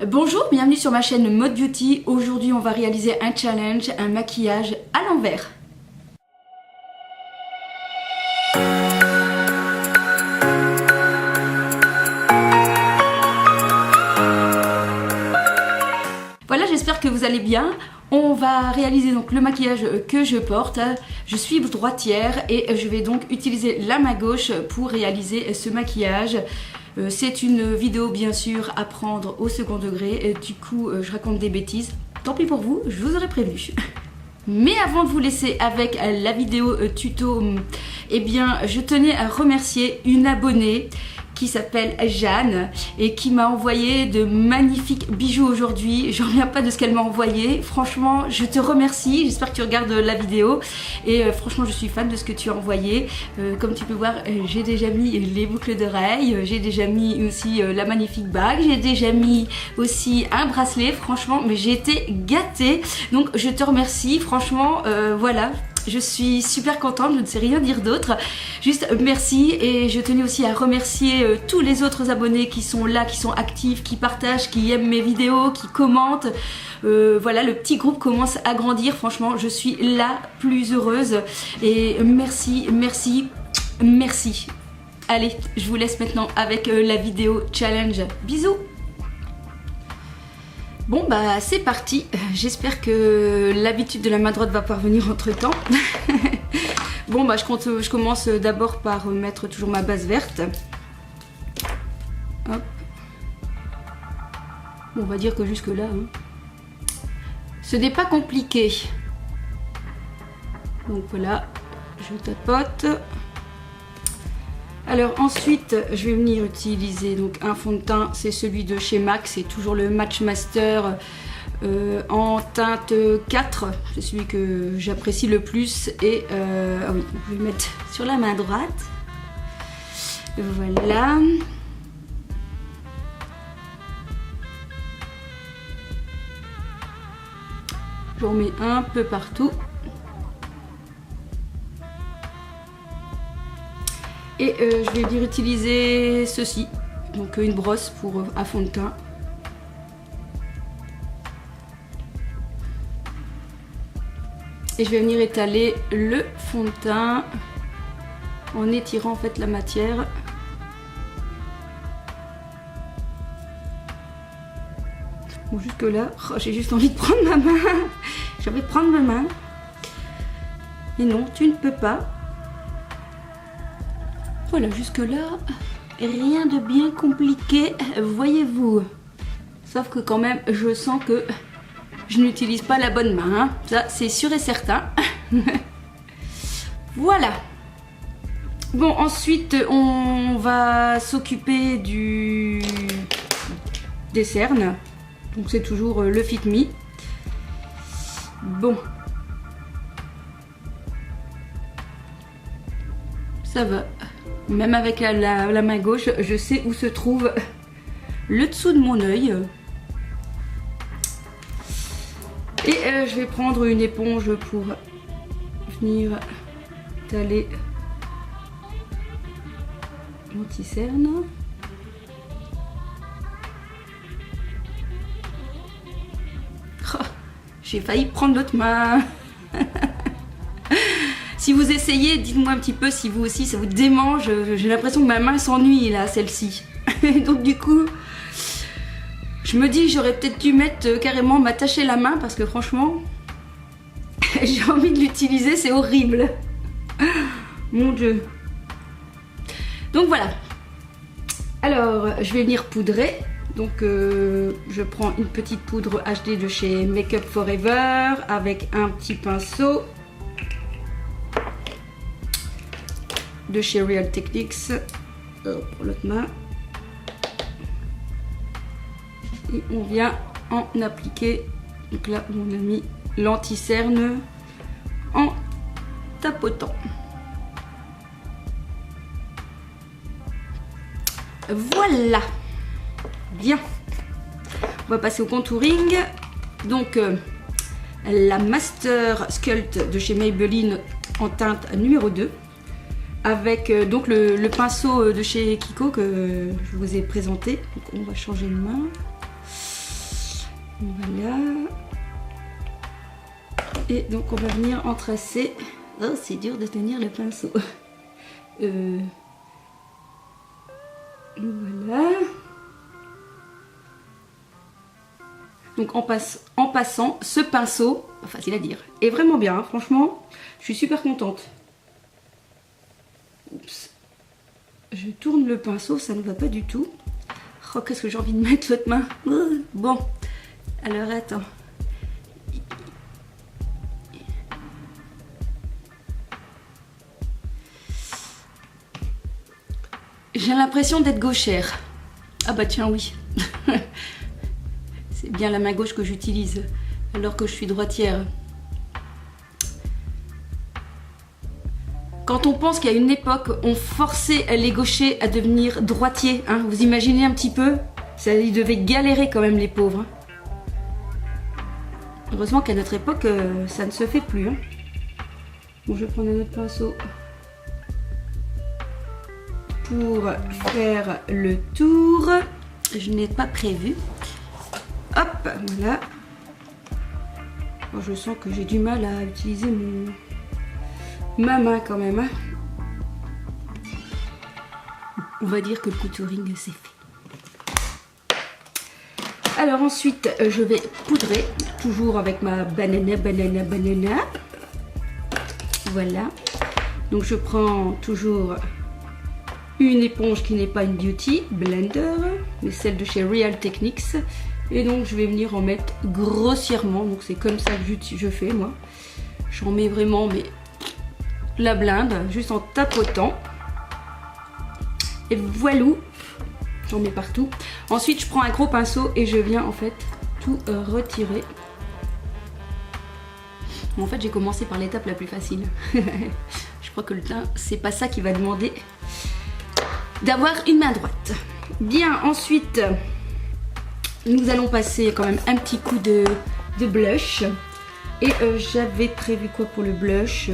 Bonjour, bienvenue sur ma chaîne Mode Beauty. Aujourd'hui on va réaliser un challenge, un maquillage à l'envers. Voilà, j'espère que vous allez bien. On va réaliser donc le maquillage que je porte. Je suis droitière et je vais donc utiliser la main gauche pour réaliser ce maquillage. C'est une vidéo bien sûr à prendre au second degré, du coup je raconte des bêtises. Tant pis pour vous, je vous aurais prévenu. Mais avant de vous laisser avec la vidéo tuto, eh bien je tenais à remercier une abonnée qui s'appelle Jeanne et qui m'a envoyé de magnifiques bijoux aujourd'hui. J'en reviens pas de ce qu'elle m'a envoyé. Franchement, je te remercie. J'espère que tu regardes la vidéo. Et franchement, je suis fan de ce que tu as envoyé. Comme tu peux voir, j'ai déjà mis les boucles d'oreilles. J'ai déjà mis aussi la magnifique bague. J'ai déjà mis aussi un bracelet. Franchement, mais j'ai été gâtée. Donc, je te remercie. Franchement, voilà. Je suis super contente, je ne sais rien dire d'autre. Juste merci, et je tenais aussi à remercier tous les autres abonnés qui sont là, qui sont actifs, qui partagent, qui aiment mes vidéos, qui commentent. Voilà, le petit groupe commence à grandir. Franchement, je suis la plus heureuse. Et merci, merci, merci. Allez, je vous laisse maintenant avec la vidéo challenge. Bisous! Bon bah c'est parti, j'espère que l'habitude de la main droite va parvenir entre temps. Bon bah je commence d'abord par mettre toujours ma base verte. Hop. Bon, on va dire que jusque là, ce n'est pas compliqué. Donc voilà, je tapote. Alors ensuite, je vais venir utiliser donc un fond de teint, c'est celui de chez MAC, c'est toujours le Match Master en teinte 4, c'est celui que j'apprécie le plus. Et ah oui, je vais le mettre sur la main droite. Voilà. J'en mets un peu partout. Et je vais venir utiliser ceci, donc une brosse pour à fond de teint. Et je vais venir étaler le fond de teint en étirant en fait la matière. Bon, jusque là, oh, j'ai juste envie de prendre ma main. J'ai envie de prendre ma main. Et non, tu ne peux pas. Voilà, jusque là, rien de bien compliqué, voyez-vous. Sauf que quand même, je sens que je n'utilise pas la bonne main, hein. Ça c'est sûr et certain. Voilà. Bon, ensuite, on va s'occuper des cernes. Donc c'est toujours le Fit Me. Bon. Ça va. Même avec la main gauche, je sais où se trouve le dessous de mon œil. Et je vais prendre une éponge pour venir étaler l'anti-cerne. Oh, j'ai failli prendre l'autre main. Si vous essayez, dites-moi un petit peu si vous aussi ça vous démange. J'ai l'impression que ma main s'ennuie là, celle-ci. Donc du coup, je me dis j'aurais peut-être dû mettre carrément m'attacher la main parce que franchement, j'ai envie de l'utiliser, c'est horrible. Mon Dieu. Donc voilà. Alors, je vais venir poudrer. Donc je prends une petite poudre HD de chez Make Up Forever avec un petit pinceau de chez Real Techniques pour l'autre main, et on vient en appliquer. Donc là on a mis l'anti-cerne en tapotant. Voilà, bien. On va passer au contouring. Donc la Master Sculpt de chez Maybelline en teinte numéro 2. Avec donc le pinceau de chez Kiko que je vous ai présenté. Donc on va changer de main. Voilà. Et donc on va venir entracer. Oh, c'est dur de tenir le pinceau. Voilà. Donc en passant, ce pinceau, facile à dire, est vraiment bien, hein, franchement, je suis super contente. Oups. Je tourne le pinceau, ça ne va pas du tout. Oh, qu'est-ce que j'ai envie de mettre votre main. Bon, alors attends. J'ai l'impression d'être gauchère. Ah bah tiens, oui. C'est bien la main gauche que j'utilise, alors que je suis droitière. Quand on pense qu'à une époque, on forçait les gauchers à devenir droitiers, hein, vous imaginez un petit peu? Ça, ils devaient galérer quand même, les pauvres. Hein. Heureusement qu'à notre époque, ça ne se fait plus. Hein. Bon, je vais prendre un autre pinceau pour faire le tour. Je n'ai pas prévu. Hop, voilà. Bon, je sens que j'ai du mal à utiliser ma main quand même. Hein. On va dire que le contouring c'est fait. Alors ensuite, je vais poudrer, toujours avec ma banana. Voilà. Donc je prends toujours une éponge qui n'est pas une beauty blender, mais celle de chez Real Techniques. Et donc je vais venir en mettre grossièrement. Donc c'est comme ça que je fais moi. J'en mets vraiment mais la blinde, juste en tapotant. Et voilà. J'en mets partout. Ensuite je prends un gros pinceau et je viens en fait tout retirer. Bon, en fait j'ai commencé par l'étape la plus facile. Je crois que le teint c'est pas ça qui va demander d'avoir une main droite. Bien, ensuite nous allons passer quand même un petit coup de blush. Et j'avais prévu quoi pour le blush?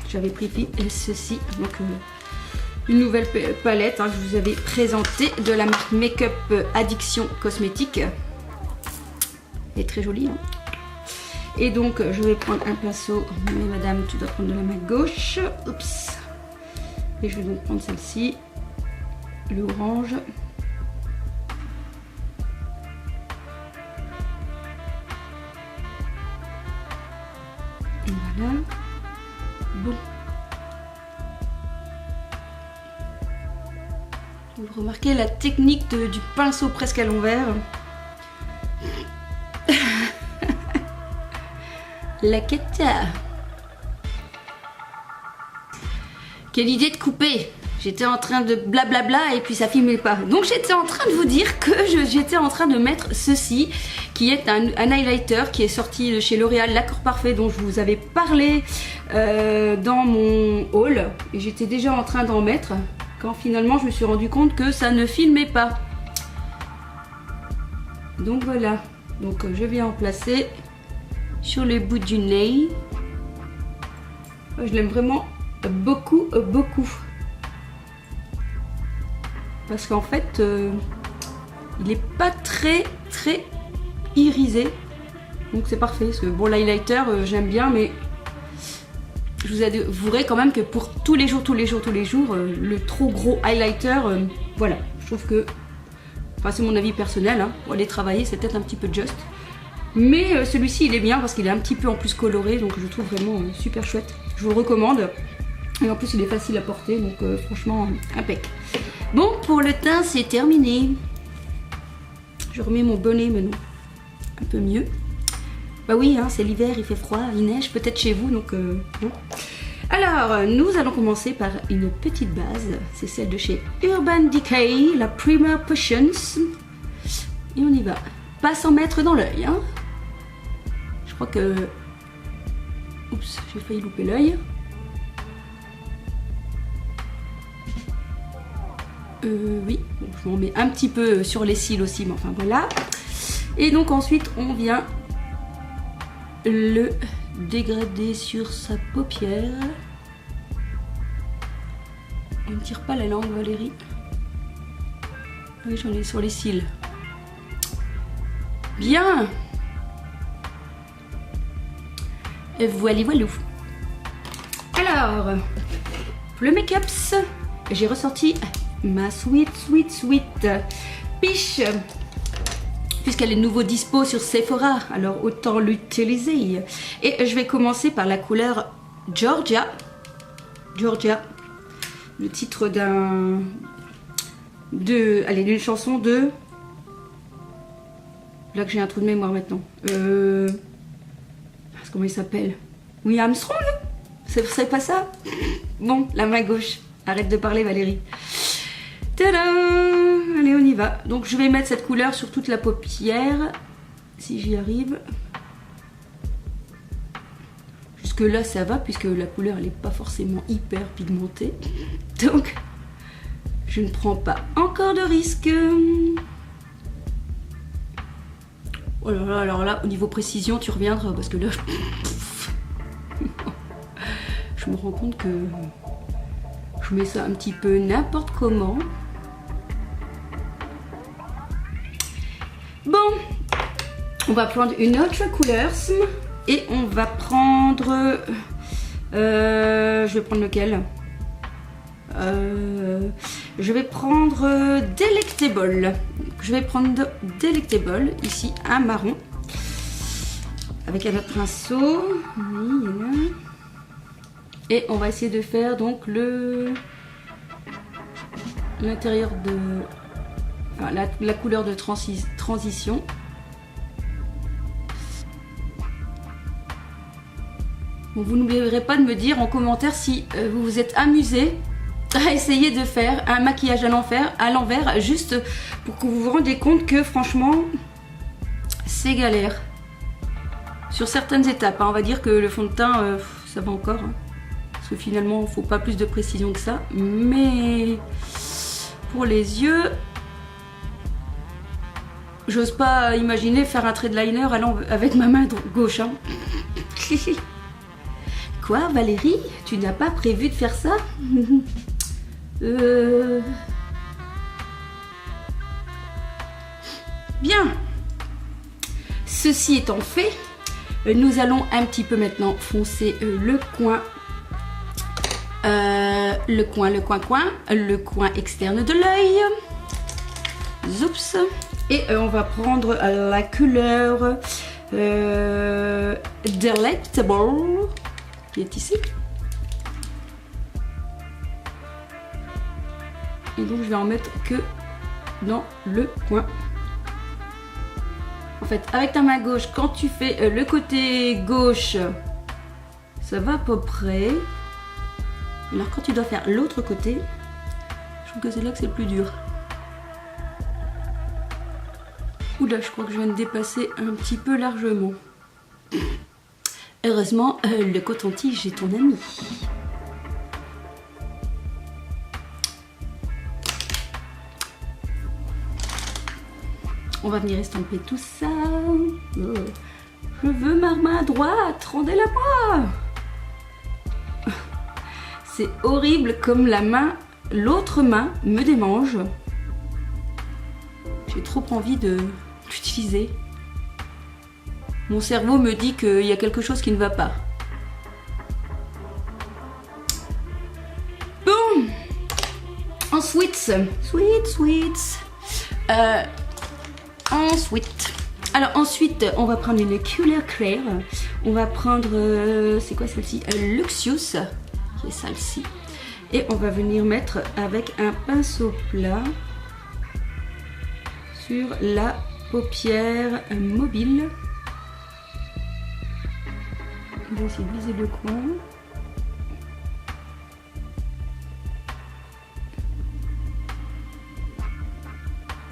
J'avais pris ceci, donc une nouvelle palette hein, que je vous avais présentée de la marque Make-up Addiction Cosmétique. Elle est très jolie. Hein. Et donc je vais prendre un pinceau, mais madame tu dois prendre de la main gauche. Oups. Et je vais donc prendre celle-ci, le orange. Voilà. Bon. Vous remarquez la technique du pinceau presque à l'envers. La cata. Quelle idée de couper. J'étais en train de blablabla et puis ça filmait pas. Donc j'étais en train de vous dire que j'étais en train de mettre ceci, qui est un highlighter qui est sorti de chez L'Oréal, l'accord parfait dont je vous avais parlé dans mon haul. Et j'étais déjà en train d'en mettre quand finalement je me suis rendu compte que ça ne filmait pas. Donc voilà. Donc je viens en placer sur le bout du nez. Je l'aime vraiment beaucoup. Parce qu'en fait, il n'est pas très irisé. Donc c'est parfait. Parce que bon, l'highlighter, j'aime bien, mais je vous avouerai quand même que pour tous les jours, le trop gros highlighter, voilà. Je trouve que, enfin c'est mon avis personnel, hein, pour aller travailler, c'est peut-être un petit peu juste. Mais celui-ci, il est bien parce qu'il est un petit peu en plus coloré, donc je le trouve vraiment super chouette. Je vous le recommande. Et en plus, il est facile à porter, donc franchement, impec. Bon, pour le teint, c'est terminé. Je remets mon bonnet maintenant. Un peu mieux. Bah oui, hein, c'est l'hiver, il fait froid, il neige, peut-être chez vous, donc... non. Alors, nous allons commencer par une petite base. C'est celle de chez Urban Decay, la Primer Potions. Et on y va. Pas s'en mettre dans l'œil, hein. Je crois que... Oups, j'ai failli louper l'œil. Oui, bon, je m'en mets un petit peu sur les cils aussi, mais enfin voilà. Et donc ensuite, on vient le dégrader sur sa paupière. On ne tire pas la langue, Valérie. Oui, j'en ai sur les cils. Bien. Voilà, voilà. Alors, pour le make-up, j'ai ressorti ma Sweet Peach, puisqu'elle est nouveau dispo sur Sephora, alors autant l'utiliser. Et je vais commencer par la couleur Georgia. Georgia, le titre d'une chanson de... Là que j'ai un trou de mémoire maintenant. Comment il s'appelle? Louis Armstrong? C'est pas ça? Bon, la main gauche. Arrête de parler, Valérie. Tadam! Allez, on y va. Donc je vais mettre cette couleur sur toute la paupière, si j'y arrive. Jusque là ça va, puisque la couleur elle n'est pas forcément hyper pigmentée. Donc je ne prends pas encore de risque. Oh là là, alors là, au niveau précision, tu reviendras, parce que là, je me rends compte que je mets ça un petit peu n'importe comment. Bon, on va prendre une autre couleur et on va prendre... je vais prendre lequel? Je vais prendre Delectable. Je vais prendre Delectable, ici, un marron. Avec un autre pinceau. Oui, et on va essayer de faire donc l'intérieur de... Enfin, la couleur de transition. Bon, vous n'oublierez pas de me dire en commentaire si vous vous êtes amusé à essayer de faire un maquillage à l'envers, juste pour que vous vous rendiez compte que franchement c'est galère sur certaines étapes, hein. On va dire que le fond de teint ça va encore, hein, parce que finalement il ne faut pas plus de précision que ça, mais pour les yeux j'ose pas imaginer faire un trait de liner avec ma main gauche, hein. Quoi, Valérie, tu n'as pas prévu de faire ça? Bien. Ceci étant fait, nous allons un petit peu maintenant foncer le coin externe de l'œil. Zoups. Et on va prendre la couleur Delectable qui est ici. Et donc je vais en mettre que dans le coin. En fait, avec ta main gauche, quand tu fais le côté gauche, ça va à peu près. Alors quand tu dois faire l'autre côté, je trouve que c'est là que c'est le plus dur. Oula, je crois que je viens de dépasser un petit peu largement. Heureusement, le coton-tige est ton ami. On va venir estomper tout ça. Oh. Je veux ma main droite, rendez-la moi. C'est horrible comme l'autre main me démange. J'ai trop envie de l'utiliser. Mon cerveau me dit qu'il y a quelque chose qui ne va pas. Bon. Ensuite, ensuite, on va prendre une couleur claire. On va prendre, c'est quoi celle-ci? Luxus, qui est celle-ci. Et on va venir mettre avec un pinceau plat sur la paupière mobile. On va essayer de viser le coin.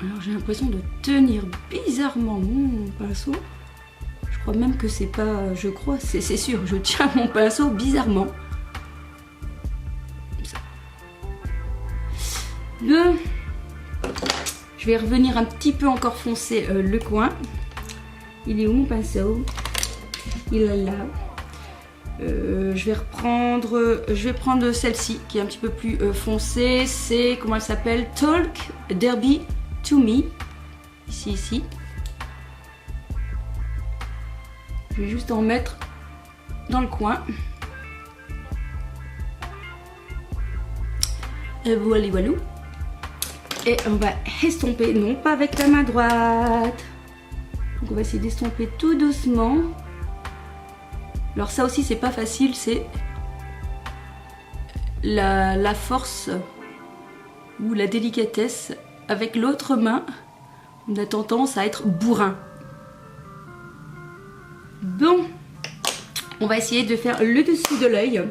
Alors j'ai l'impression de tenir bizarrement mon pinceau. Je crois même que c'est pas... Je crois, c'est sûr, je tiens mon pinceau bizarrement. Je vais revenir un petit peu encore foncer le coin. Il est où mon pinceau? Il est là. Je vais prendre celle-ci qui est un petit peu plus foncée. C'est, comment elle s'appelle? Talk Derby to Me. Ici. Je vais juste en mettre dans le coin. Et voilà, voilà. Et on va estomper, non pas avec la main droite. Donc on va essayer d'estomper tout doucement. Alors ça aussi c'est pas facile, c'est la force ou la délicatesse. Avec l'autre main, on a tendance à être bourrin. Bon, on va essayer de faire le dessus de l'œil.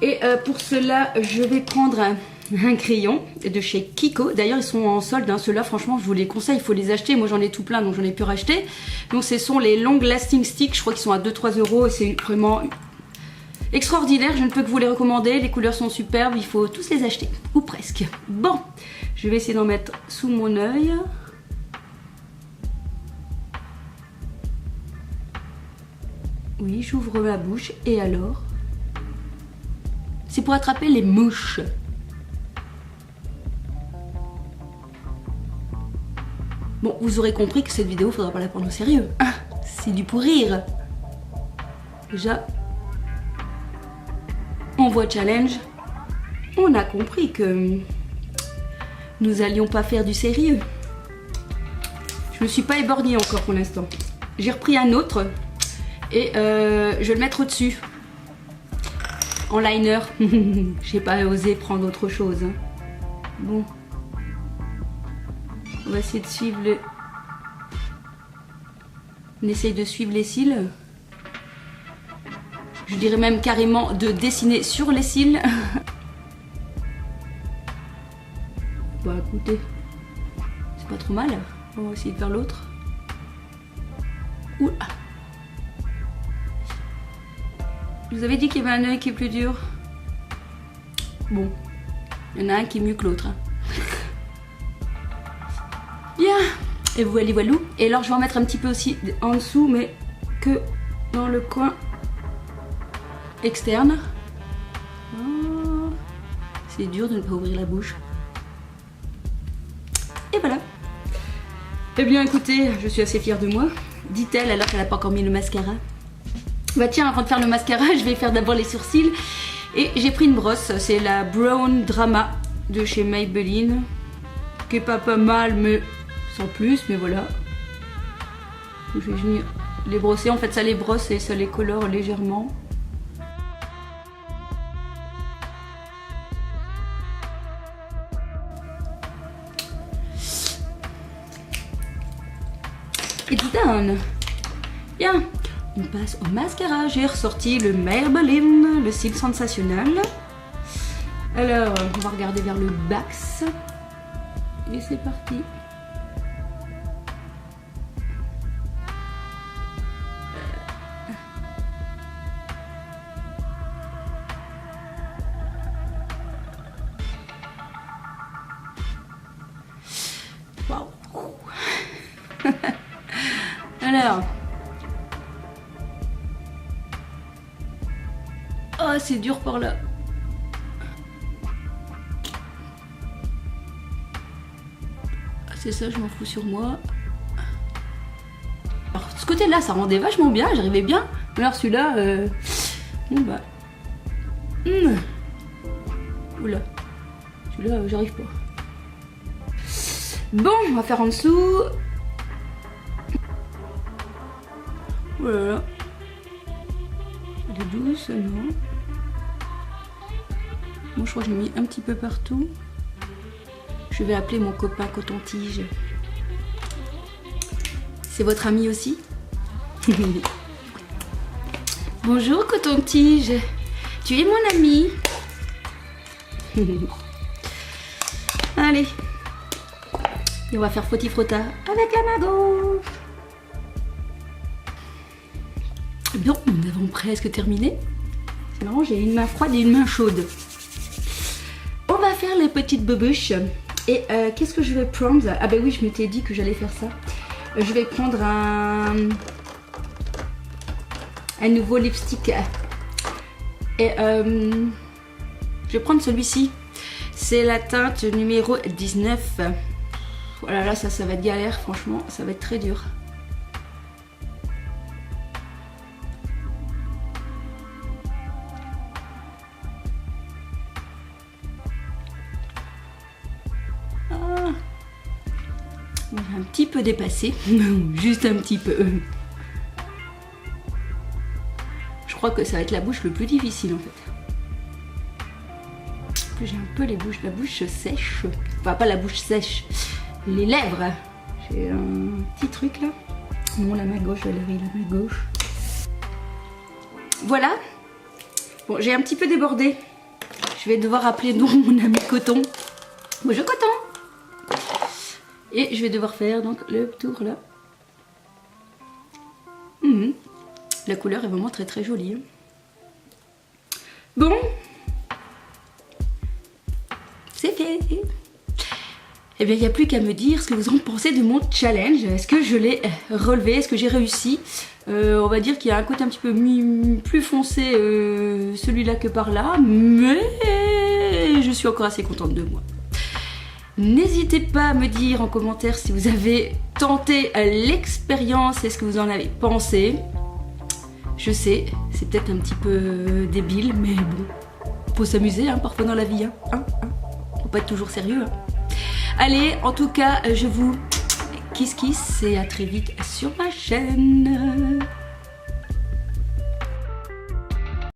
Et pour cela, je vais prendre un crayon de chez Kiko. D'ailleurs, ils sont en solde, hein. Ceux-là, franchement, je vous les conseille, il faut les acheter. Moi, j'en ai tout plein, donc j'en ai pu racheter. Donc, ce sont les Long Lasting Sticks. Je crois qu'ils sont à 2-3 €. Et c'est vraiment extraordinaire. Je ne peux que vous les recommander. Les couleurs sont superbes. Il faut tous les acheter, ou presque. Bon, je vais essayer d'en mettre sous mon œil. Oui, j'ouvre ma bouche. Et alors? C'est pour attraper les mouches. Bon, vous aurez compris que cette vidéo, faudra pas la prendre au sérieux. Ah, c'est du pour rire. Déjà, on voit challenge. On a compris que nous allions pas faire du sérieux. Je me suis pas éborgnée encore pour l'instant. J'ai repris un autre et je vais le mettre au-dessus. En liner. J'ai pas osé prendre autre chose. Hein. Bon. On va essayer de suivre le... On essaye de suivre les cils. Je dirais même carrément de dessiner sur les cils. Bah écoutez, c'est pas trop mal. On va essayer de faire l'autre. Oula. Je vous avais dit qu'il y avait un œil qui est plus dur. Bon, il y en a un qui est mieux que l'autre. Hein. Bien. Et voilà, voilà. Et alors je vais en mettre un petit peu aussi en dessous, mais que dans le coin externe. Oh. C'est dur de ne pas ouvrir la bouche. Et voilà. Eh bien écoutez, je suis assez fière de moi, dit-elle alors qu'elle n'a pas encore mis le mascara. Bah tiens, avant de faire le mascara, je vais faire d'abord les sourcils. Et j'ai pris une brosse, c'est la Brown Drama de chez Maybelline. Qui est pas mal, mais sans plus, mais voilà. Je vais venir les brosser, en fait ça les brosse et ça les colore légèrement. Et done. Bien, on passe au mascara. J'ai ressorti le Maybelline, le cil sensationnel. Alors, on va regarder vers le bas. Et c'est parti. Waouh. Alors. Oh, c'est dur par là. C'est ça, je m'en fous sur moi. Alors, ce côté-là, ça rendait vachement bien, j'arrivais bien. Alors celui-là, bon bah... Oula. Celui-là, j'arrive pas. Bon, on va faire en dessous. Oh là là. Elle est douce, non? Moi, je crois que je l'ai mis un petit peu partout. Je vais appeler mon copain Coton-Tige. C'est votre ami aussi? Bonjour Coton-Tige. Tu es mon ami. Allez. Et on va faire frotti-frotta avec la main gauche. Bon, nous avons presque terminé. C'est marrant, j'ai une main froide et une main chaude. On va faire les petites bobouches. Et qu'est-ce que je vais prendre? Ah ben oui, je m'étais dit que j'allais faire ça. Je vais prendre un nouveau lipstick. Et je vais prendre celui-ci. C'est la teinte numéro 19. Voilà, là, ça va être galère, franchement. Ça va être très dur. peu dépassé, juste un petit peu. Je crois que ça va être la bouche le plus difficile en fait. J'ai un peu la bouche sèche, enfin pas la bouche sèche, les lèvres. J'ai un petit truc là. Non, la main gauche, Valérie, la main gauche. Voilà. Bon, j'ai un petit peu débordé. Je vais devoir appeler donc mon ami Coton. Bonjour Coton. Et je vais devoir faire donc le tour là. La couleur est vraiment très très jolie. Bon. C'est fait. Eh bien, il n'y a plus qu'à me dire ce que vous en pensez de mon challenge. Est-ce que je l'ai relevé? Est-ce que j'ai réussi? On va dire qu'il y a un côté un petit peu plus foncé celui-là que par là. Mais je suis encore assez contente de moi. N'hésitez pas à me dire en commentaire si vous avez tenté l'expérience et ce que vous en avez pensé. Je sais, c'est peut-être un petit peu débile, mais bon, faut s'amuser hein, parfois dans la vie. Faut pas être toujours sérieux. Allez, en tout cas, je vous kiss et à très vite sur ma chaîne.